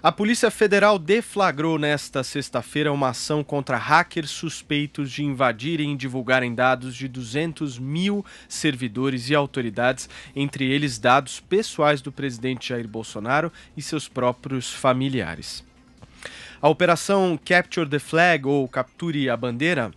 A Polícia Federal deflagrou nesta sexta-feira uma ação contra hackers suspeitos de invadirem e divulgarem dados de 200 mil servidores e autoridades, entre eles dados pessoais do presidente Jair Bolsonaro e seus próprios familiares. A operação Capture the Flag, ou Capture a Bandeira,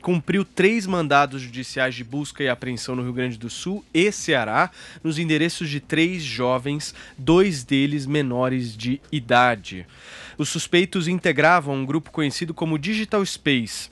cumpriu 3 mandados judiciais de busca e apreensão no Rio Grande do Sul e Ceará, nos endereços de 3 jovens, 2 deles menores de idade. Os suspeitos integravam um grupo conhecido como Digital Space.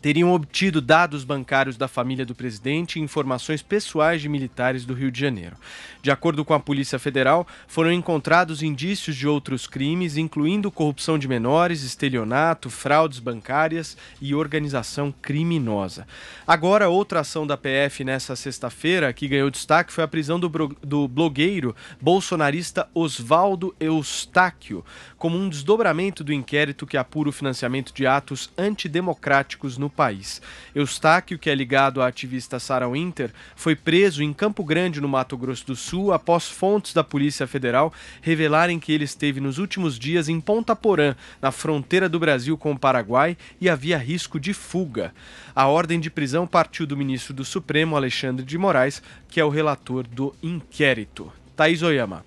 Teriam obtido dados bancários da família do presidente e informações pessoais de militares do Rio de Janeiro. De acordo com a Polícia Federal, foram encontrados indícios de outros crimes, incluindo corrupção de menores, estelionato, fraudes bancárias e organização criminosa. Agora, outra ação da PF nessa sexta-feira, que ganhou destaque, foi a prisão do blogueiro bolsonarista Oswaldo Eustáquio, como um desdobramento do inquérito que apura o financiamento de atos antidemocráticos no país. Eustáquio, que é ligado à ativista Sarah Winter, foi preso em Campo Grande, no Mato Grosso do Sul, após fontes da Polícia Federal revelarem que ele esteve nos últimos dias em Ponta Porã, na fronteira do Brasil com o Paraguai, e havia risco de fuga. A ordem de prisão partiu do ministro do Supremo, Alexandre de Moraes, que é o relator do inquérito. Thaís Oyama.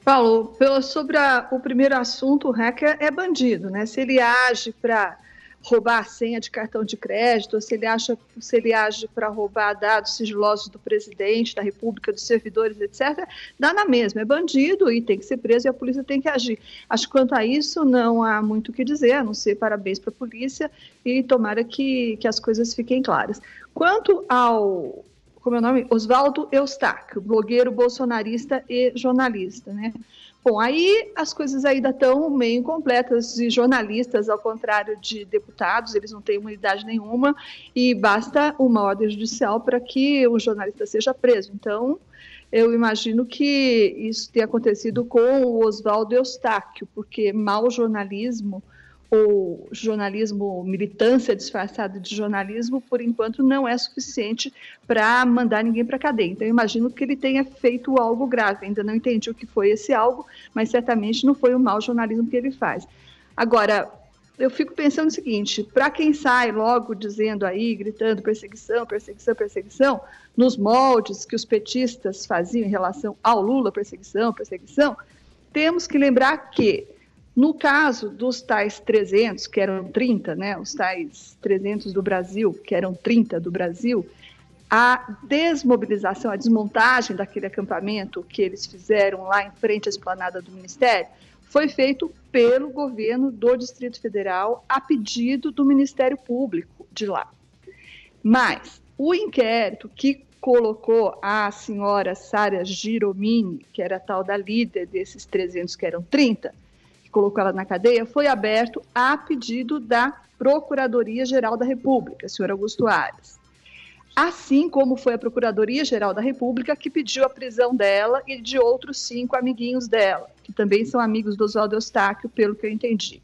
Paulo, sobre o primeiro assunto, o hacker é bandido, né? Se ele age para roubar a senha de cartão de crédito, ou se ele age para roubar dados sigilosos do presidente, da República, dos servidores, etc., dá na mesma, é bandido e tem que ser preso e a polícia tem que agir. Acho que quanto a isso não há muito o que dizer, a não ser parabéns para a polícia e tomara que as coisas fiquem claras. Quanto ao como é o nome? Oswaldo Eustáquio, blogueiro bolsonarista e jornalista, né? Bom, aí as coisas ainda estão meio incompletas e jornalistas, ao contrário de deputados, eles não têm imunidade nenhuma e basta uma ordem judicial para que o jornalista seja preso. Então, eu imagino que isso tenha acontecido com o Oswaldo Eustáquio, porque mau jornalismo ou jornalismo, militância disfarçada de jornalismo, por enquanto não é suficiente para mandar ninguém para a cadeia. Então, eu imagino que ele tenha feito algo grave. Ainda não entendi o que foi esse algo, mas certamente não foi o mau jornalismo que ele faz. Agora, eu fico pensando o seguinte, para quem sai logo dizendo aí, gritando perseguição, perseguição, perseguição, nos moldes que os petistas faziam em relação ao Lula, perseguição, perseguição, temos que lembrar que no caso dos tais 300, que eram 30, né, os tais 300 do Brasil, que eram 30 do Brasil, a desmobilização, a desmontagem daquele acampamento que eles fizeram lá em frente à esplanada do Ministério, foi feito pelo governo do Distrito Federal a pedido do Ministério Público de lá. Mas o inquérito que colocou a senhora Sara Giromini, que era a tal da líder desses 300 que eram 30, colocou ela na cadeia, foi aberto a pedido da Procuradoria-Geral da República, senhor Augusto Aras. Assim como foi a Procuradoria-Geral da República que pediu a prisão dela e de outros 5 amiguinhos dela, que também são amigos do Oswaldo Eustáquio, pelo que eu entendi.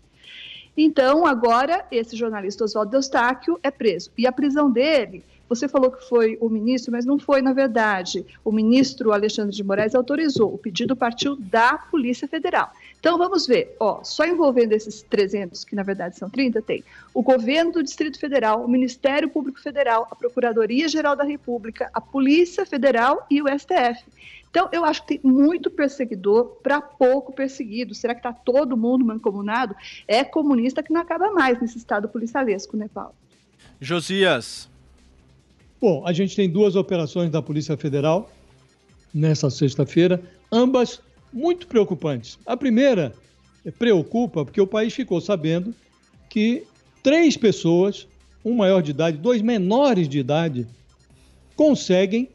Então, agora, esse jornalista Oswaldo Eustáquio é preso. E a prisão dele, você falou que foi o ministro, mas não foi, na verdade. O ministro Alexandre de Moraes autorizou. O pedido partiu da Polícia Federal. Então, vamos ver. Só envolvendo esses 300, que na verdade são 30, tem o governo do Distrito Federal, o Ministério Público Federal, a Procuradoria-Geral da República, a Polícia Federal e o STF. Então, eu acho que tem muito perseguidor para pouco perseguido. Será que está todo mundo mancomunado? É comunista que não acaba mais nesse estado policialesco, né, Paulo? Josias. Bom, a gente tem 2 operações da Polícia Federal nessa sexta-feira, ambas muito preocupantes. A primeira preocupa porque o país ficou sabendo que 3 pessoas, um maior de idade, 2 menores de idade, conseguem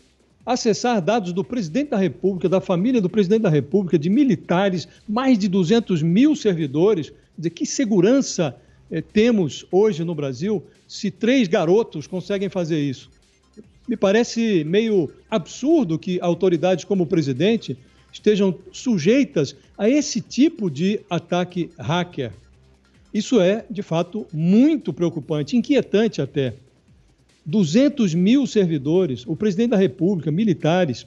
acessar dados do presidente da República, da família do presidente da República, de militares, mais de 200 mil servidores. Quer dizer, que segurança temos hoje no Brasil se 3 garotos conseguem fazer isso? Me parece meio absurdo que autoridades como o presidente estejam sujeitas a esse tipo de ataque hacker. Isso é, de fato, muito preocupante, inquietante até. 200 mil servidores, o presidente da República, militares,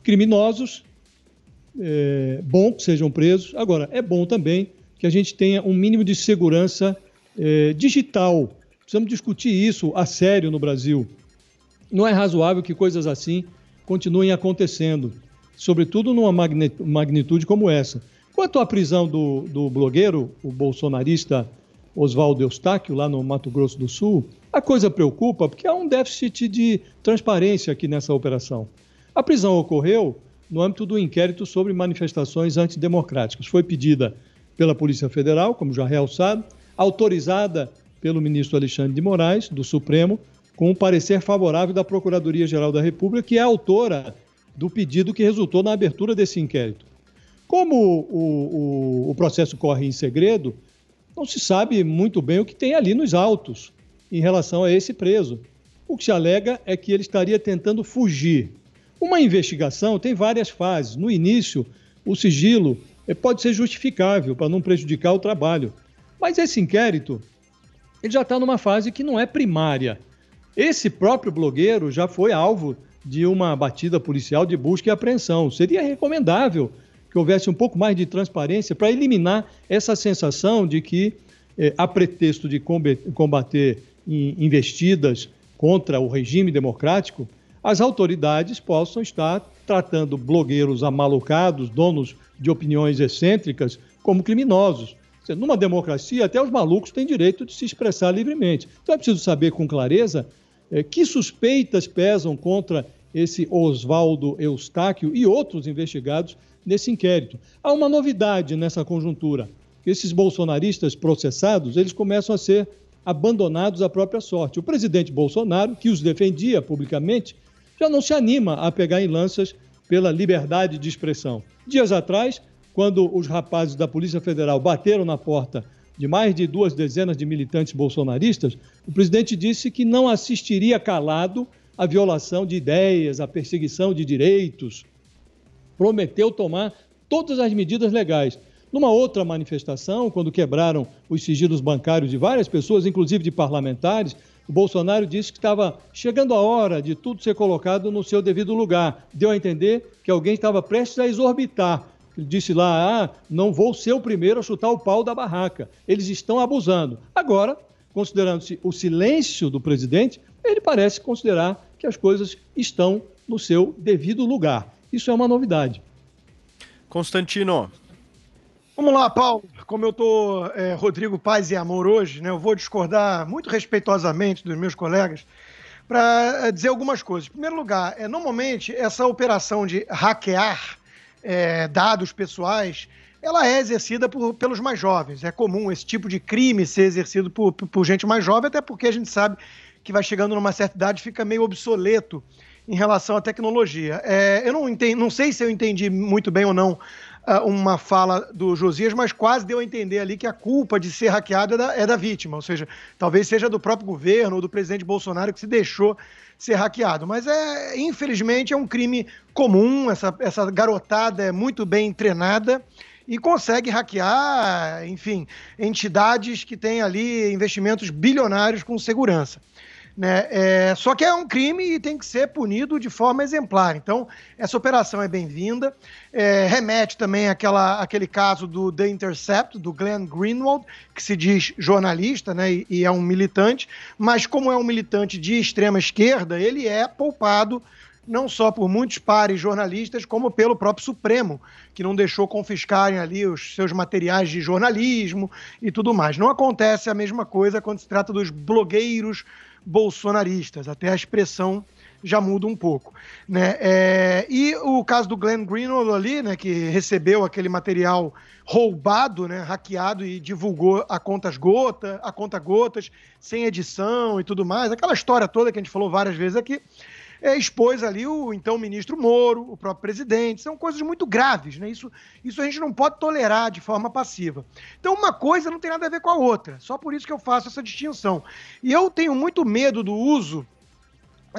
criminosos, bom que sejam presos. Agora, é bom também que a gente tenha um mínimo de segurança digital. Precisamos discutir isso a sério no Brasil. Não é razoável que coisas assim continuem acontecendo, sobretudo numa magnitude como essa. Quanto à prisão do blogueiro, o bolsonarista Oswaldo Eustáquio, lá no Mato Grosso do Sul, a coisa preocupa porque há um déficit de transparência aqui nessa operação. A prisão ocorreu no âmbito do inquérito sobre manifestações antidemocráticas. Foi pedida pela Polícia Federal, como já realçado, autorizada pelo ministro Alexandre de Moraes, do Supremo, com um parecer favorável da Procuradoria-Geral da República, que é autora do pedido que resultou na abertura desse inquérito. Como o processo corre em segredo, não se sabe muito bem o que tem ali nos autos em relação a esse preso. O que se alega é que ele estaria tentando fugir. Uma investigação tem várias fases. No início, o sigilo pode ser justificável para não prejudicar o trabalho. Mas esse inquérito ele já está numa fase que não é primária. Esse próprio blogueiro já foi alvo de uma batida policial de busca e apreensão. Seria recomendável que houvesse um pouco mais de transparência para eliminar essa sensação de que, a pretexto de combater investidas contra o regime democrático, as autoridades possam estar tratando blogueiros amalucados, donos de opiniões excêntricas, como criminosos. Numa democracia, até os malucos têm direito de se expressar livremente. Então é preciso saber com clareza que suspeitas pesam contra esse Oswaldo Eustáquio e outros investigados nesse inquérito. Há uma novidade nessa conjuntura. Esses bolsonaristas processados, eles começam a ser abandonados à própria sorte. O presidente Bolsonaro, que os defendia publicamente, já não se anima a pegar em lanças pela liberdade de expressão. Dias atrás, quando os rapazes da Polícia Federal bateram na porta de mais de 2 dezenas de militantes bolsonaristas, o presidente disse que não assistiria calado à violação de ideias, à perseguição de direitos. Prometeu tomar todas as medidas legais. Numa outra manifestação, quando quebraram os sigilos bancários de várias pessoas, inclusive de parlamentares, o Bolsonaro disse que estava chegando a hora de tudo ser colocado no seu devido lugar. Deu a entender que alguém estava prestes a exorbitar. Ele disse lá, não vou ser o primeiro a chutar o pau da barraca. Eles estão abusando. Agora, considerando-se o silêncio do presidente, ele parece considerar que as coisas estão no seu devido lugar. Isso é uma novidade. Constantino. Vamos lá, Paulo. Como eu estou Rodrigo Paz e Amor hoje, né, eu vou discordar muito respeitosamente dos meus colegas para dizer algumas coisas. Em primeiro lugar, normalmente essa operação de hackear dados pessoais, ela é exercida pelos mais jovens. É comum esse tipo de crime ser exercido por gente mais jovem, até porque a gente sabe que vai chegando numa certa idade e fica meio obsoleto em relação à tecnologia. Eu não sei se eu entendi muito bem ou não uma fala do Josias, mas quase deu a entender ali que a culpa de ser hackeado é da vítima, ou seja, talvez seja do próprio governo ou do presidente Bolsonaro que se deixou ser hackeado. Mas, infelizmente, é um crime comum, essa garotada é muito bem treinada e consegue hackear, enfim, entidades que têm ali investimentos bilionários com segurança. Né? Só que é um crime e tem que ser punido de forma exemplar. Então, essa operação é bem-vinda. Remete também àquele caso do The Intercept, do Glenn Greenwald, que se diz jornalista, né, e é um militante, mas como é um militante de extrema esquerda, ele é poupado não só por muitos pares jornalistas, como pelo próprio Supremo, que não deixou confiscarem ali os seus materiais de jornalismo e tudo mais. Não acontece a mesma coisa quando se trata dos blogueiros bolsonaristas, até a expressão já muda um pouco, né? E o caso do Glenn Greenwald ali, né, que recebeu aquele material roubado, né, hackeado e divulgou a conta gotas, sem edição e tudo mais, aquela história toda que a gente falou várias vezes aqui, expôs ali o então ministro Moro, o próprio presidente. São coisas muito graves, né? Isso a gente não pode tolerar de forma passiva. Então, uma coisa não tem nada a ver com a outra. Só por isso que eu faço essa distinção. E eu tenho muito medo do uso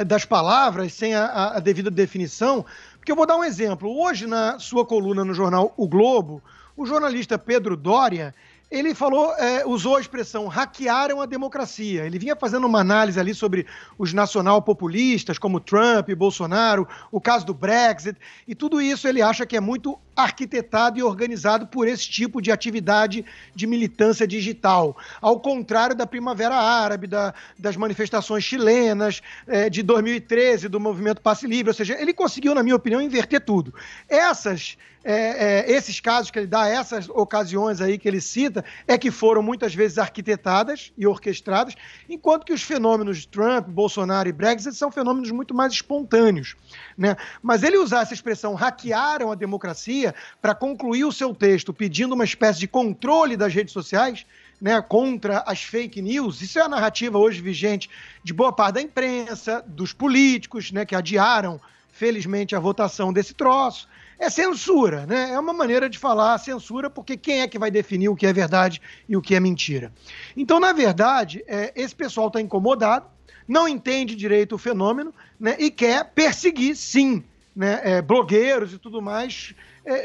das palavras sem a devida definição, porque eu vou dar um exemplo. Hoje, na sua coluna no jornal O Globo, o jornalista Pedro Doria ele falou, usou a expressão hackearam a democracia. Ele vinha fazendo uma análise ali sobre os nacional-populistas, como Trump e Bolsonaro, o caso do Brexit, e tudo isso ele acha que é muito arquitetado e organizado por esse tipo de atividade de militância digital. Ao contrário da Primavera Árabe, das manifestações chilenas, de 2013, do movimento Passe Livre, ou seja, ele conseguiu, na minha opinião, inverter tudo. Esses casos que ele dá, essas ocasiões aí que ele cita, que foram muitas vezes arquitetadas e orquestradas, enquanto que os fenômenos de Trump, Bolsonaro e Brexit são fenômenos muito mais espontâneos, né? Mas ele usar essa expressão hackearam a democracia para concluir o seu texto pedindo uma espécie de controle das redes sociais, né, contra as fake news, isso é a narrativa hoje vigente de boa parte da imprensa, dos políticos, né, que adiaram, felizmente, a votação desse troço. É censura, né? É uma maneira de falar censura, porque quem é que vai definir o que é verdade e o que é mentira? Então, na verdade, esse pessoal está incomodado, não entende direito o fenômeno, né, e quer perseguir, sim, né, blogueiros e tudo mais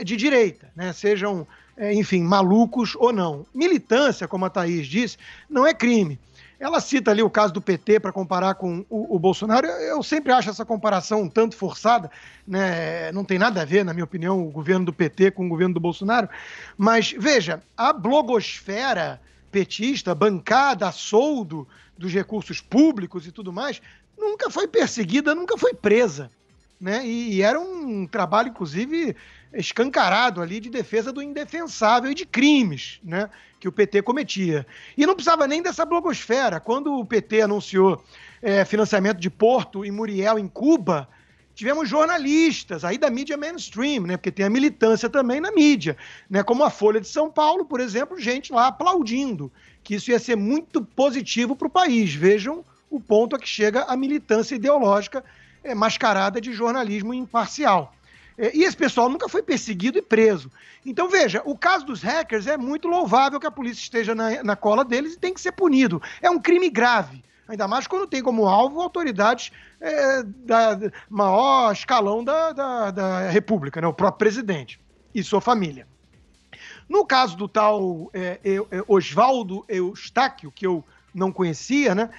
de direita, né, sejam, enfim, malucos ou não. Militância, como a Thaís disse, não é crime. Ela cita ali o caso do PT para comparar com o Bolsonaro. Eu sempre acho essa comparação um tanto forçada, né? Não tem nada a ver, na minha opinião, o governo do PT com o governo do Bolsonaro. Mas, veja, a blogosfera petista, bancada a soldo dos recursos públicos e tudo mais, nunca foi perseguida, nunca foi presa, né? E era um trabalho, inclusive, escancarado ali de defesa do indefensável e de crimes, né, que o PT cometia. E não precisava nem dessa blogosfera. Quando o PT anunciou financiamento de Porto e Muriel em Cuba, tivemos jornalistas aí da mídia mainstream, né, porque tem a militância também na mídia, né, como a Folha de São Paulo, por exemplo, gente lá aplaudindo que isso ia ser muito positivo para o país. Vejam o ponto a que chega a militância ideológica mascarada de jornalismo imparcial. E esse pessoal nunca foi perseguido e preso. Então, veja, o caso dos hackers é muito louvável que a polícia esteja na cola deles e tem que ser punido. É um crime grave, ainda mais quando tem como alvo autoridades da maior escalão da República, né, o próprio presidente e sua família. No caso do tal Oswaldo Eustáquio, que eu não conhecia, né,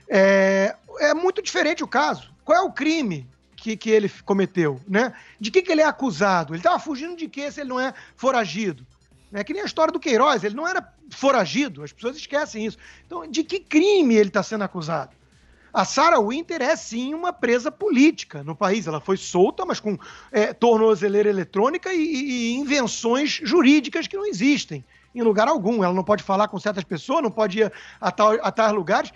é muito diferente o caso. Qual é o crime que ele cometeu, né? De que ele é acusado? Ele estava fugindo de quê se ele não é foragido? É que nem a história do Queiroz, ele não era foragido, as pessoas esquecem isso. Então, de que crime ele está sendo acusado? A Sarah Winter é, sim, uma presa política no país. Ela foi solta, mas com tornozeleira eletrônica e invenções jurídicas que não existem em lugar algum. Ela não pode falar com certas pessoas, não pode ir a tais lugares.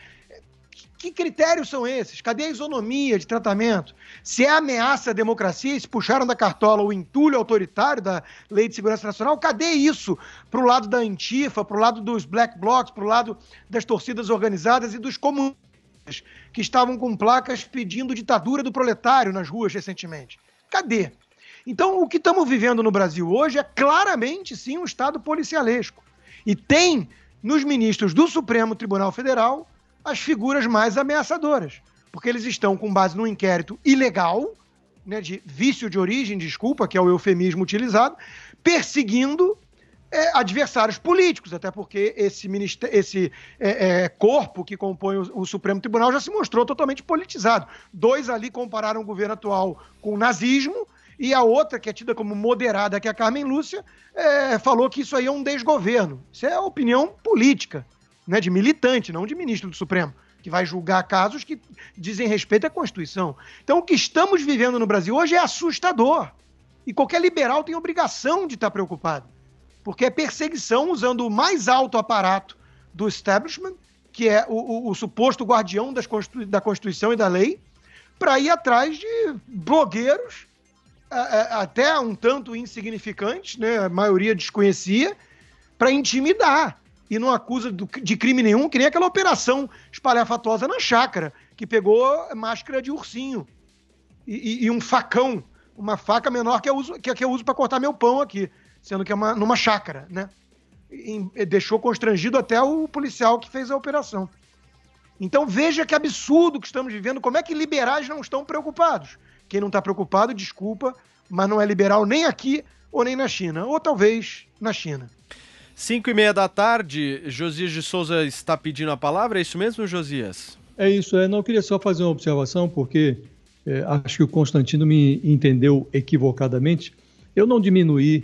Que critérios são esses? Cadê a isonomia de tratamento? Se é ameaça à democracia e se puxaram da cartola o entulho autoritário da Lei de Segurança Nacional, cadê isso para o lado da Antifa, para o lado dos black blocs, para o lado das torcidas organizadas e dos comunistas que estavam com placas pedindo ditadura do proletário nas ruas recentemente? Cadê? Então, o que estamos vivendo no Brasil hoje é claramente, sim, um Estado policialesco. E tem nos ministros do Supremo Tribunal Federal as figuras mais ameaçadoras, porque eles estão com base num inquérito ilegal, né, de vício de origem, desculpa, que é o eufemismo utilizado, perseguindo adversários políticos, até porque esse corpo que compõe o Supremo Tribunal já se mostrou totalmente politizado. 2 ali compararam o governo atual com o nazismo, e a outra, que é tida como moderada, que é a Carmen Lúcia, falou que isso aí é um desgoverno. Isso é opinião política, né, de militante, não de ministro do Supremo, que vai julgar casos que dizem respeito à Constituição. Então, o que estamos vivendo no Brasil hoje é assustador. E qualquer liberal tem obrigação de estar preocupado, porque é perseguição usando o mais alto aparato do establishment, que é o suposto guardião da Constituição e da lei, para ir atrás de blogueiros, até um tanto insignificantes, né, a maioria desconhecia, para intimidar. E não acusa de crime nenhum, que nem aquela operação espalhafatosa na chácara, que pegou máscara de ursinho e um facão, uma faca menor que eu uso para cortar meu pão aqui, sendo que é numa chácara, né? E deixou constrangido até o policial que fez a operação. Então veja que absurdo que estamos vivendo, como é que liberais não estão preocupados? Quem não está preocupado, desculpa, mas não é liberal nem aqui ou nem na China, ou talvez na China. 5h30 da tarde, Josias de Souza está pedindo a palavra, é isso mesmo, Josias? É isso, não, eu queria só fazer uma observação, porque acho que o Constantino me entendeu equivocadamente. Eu não diminuí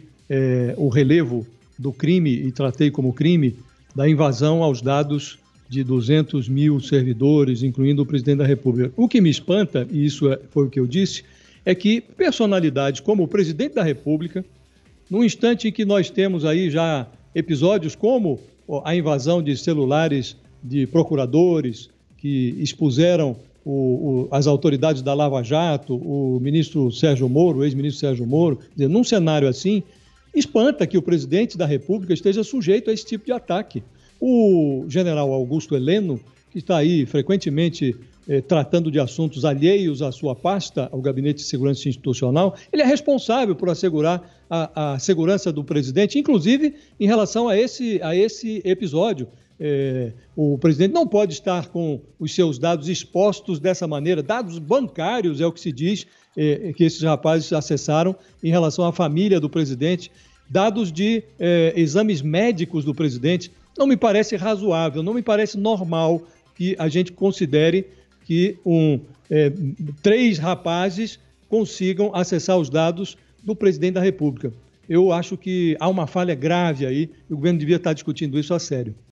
o relevo do crime e tratei como crime da invasão aos dados de 200 mil servidores, incluindo o presidente da República. O que me espanta, e isso foi o que eu disse, é que personalidades como o presidente da República, no instante em que nós temos aí já episódios como a invasão de celulares de procuradores que expuseram as autoridades da Lava Jato, o ministro Sérgio Moro, o ex-ministro Sérgio Moro, num cenário assim, espanta que o presidente da República esteja sujeito a esse tipo de ataque. O general Augusto Heleno, que está aí frequentemente tratando de assuntos alheios à sua pasta, ao Gabinete de Segurança Institucional, ele é responsável por assegurar a segurança do presidente, inclusive em relação a esse episódio. O presidente não pode estar com os seus dados expostos dessa maneira, dados bancários, é o que se diz, que esses rapazes acessaram em relação à família do presidente, dados de exames médicos do presidente. Não me parece razoável, não me parece normal que a gente considere que 3 rapazes consigam acessar os dados do presidente da República. Eu acho que há uma falha grave aí e o governo devia estar discutindo isso a sério.